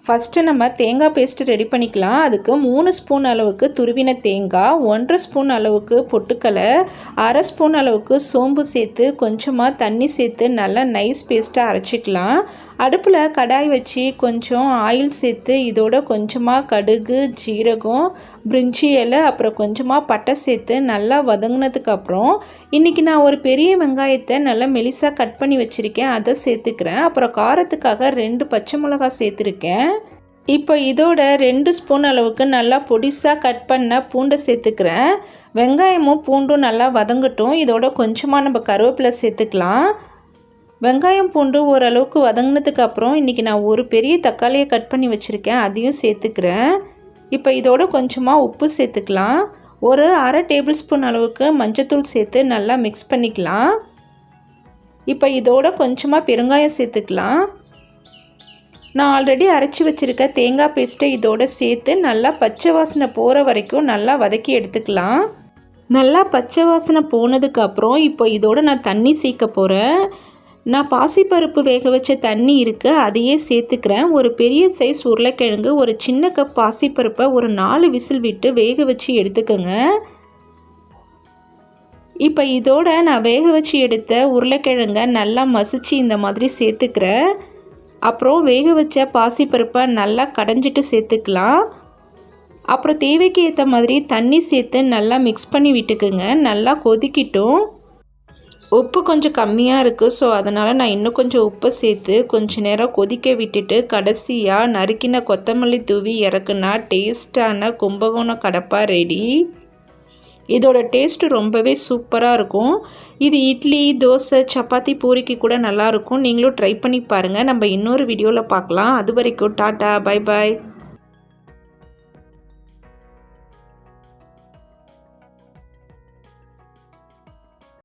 First நம்ம தேங்காய் paste ready பண்ணிக்கலாம். அதுக்கு 3 ஸ்பூன் அளவுக்கு துருவின தேங்காய், 1 1/2 ஸ்பூன் அளவுக்கு பொட்டுக்கடலை, 1/2 ஸ்பூன் அளவுக்கு சோம்பு சேர்த்து கொஞ்சமாக தண்ணி சேர்த்து நல்லா நைஸ் பேஸ்ட்டாக அரைச்சிக்கலாம். அடுப்பில் கடாய் வச்சு கொஞ்சம் ஆயில் சேர்த்து இதோட கொஞ்சமாக கடுகு, ஜீரகம், பிரிஞ்சி இலை, அப்புறம் கொஞ்சமாக பட்டை சேர்த்து நல்லா வதங்கினதுக்கப்புறம் இன்றைக்கி நான் ஒரு பெரிய வெங்காயத்தை நல்லா மெலிசாக கட் பண்ணி வச்சுருக்கேன், அதை சேர்த்துக்கிறேன். அப்புறம் காரத்துக்காக 2 பச்சை மிளகாய் சேர்த்துருக்கேன். இப்போ இதோட 2 ஸ்பூன் அளவுக்கு நல்லா பொடிசாக கட் பண்ண பூண்டை சேர்த்துக்கிறேன். வெங்காயமும் பூண்டும் நல்லா வதங்கட்டும். இதோட கொஞ்சமாக நம்ம கருவேப்பிலை சேர்த்துக்கலாம். வெங்காயம் பூண்டு ஓரளவுக்கு வதங்கினதுக்கு அப்புறம் இன்றைக்கி நான் ஒரு பெரிய தக்காளியை கட் பண்ணி வச்சுருக்கேன், அதையும் சேர்த்துக்கிறேன். இப்போ இதோட கொஞ்சமாக உப்பு சேர்த்துக்கலாம். ஒரு 1/2 டேபிள் ஸ்பூன் அளவுக்கு மஞ்சத்தூள் சேர்த்து நல்லா மிக்ஸ் பண்ணிக்கலாம். இப்போ இதோட கொஞ்சமாக பெருங்காயம் சேர்த்துக்கலாம். நான் ஆல்ரெடி அரைச்சி வச்சுருக்க தேங்காய் பேஸ்ட்டை இதோட சேர்த்து நல்லா பச்சை வாசனை போகிற வரைக்கும் நல்லா வதக்கி எடுத்துக்கலாம். நல்லா பச்சை வாசனை போனதுக்கப்புறம் இப்போ இதோட நான் தண்ணி சேர்க்க போகிறேன். நான் பாசிப்பருப்பு வேக வச்ச தண்ணி இருக்குது, அதையே சேர்த்துக்கிறேன். ஒரு பெரிய சைஸ் உருளைக்கிழங்கு, ஒரு சின்ன கப் பாசிப்பருப்பை ஒரு 4 விசில் விட்டு வேக வச்சு எடுத்துக்கோங்க. இப்போ இதோட நான் வேக வச்சு எடுத்த உருளைக்கிழங்கை நல்லா மசிச்சு இந்த மாதிரி சேர்த்துக்கிறேன். அப்புறம் வேக வச்ச பாசிப்பருப்பை நல்லா கடைஞ்சிட்டு சேர்த்துக்கலாம். அப்புறம் தேவைக்கு ஏற்ற மாதிரி தண்ணி சேர்த்து நல்லா மிக்ஸ் பண்ணி விட்டுக்குங்க. நல்லா கொதிக்கிட்டும். உப்பு கொஞ்சம் கம்மியாக இருக்குது, ஸோ அதனால் நான் இன்னும் கொஞ்சம் உப்பை சேர்த்து கொஞ்சம் நேரம் கொதிக்க விட்டுட்டு கடைசியாக நறுக்கின கொத்தமல்லி தூவி இறக்குனா டேஸ்டான கும்பகோணம் கடப்பா ரெடி. இதோட டேஸ்ட்டு ரொம்பவே சூப்பராக இருக்கும். இது இட்லி, தோசை, சப்பாத்தி, பூரிக்கு கூட நல்லாயிருக்கும். நீங்களும் ட்ரை பண்ணி பாருங்கள். நம்ம இன்னொரு வீடியோவில் பார்க்கலாம். அது வரைக்கும் டாட்டா, பை பாய்.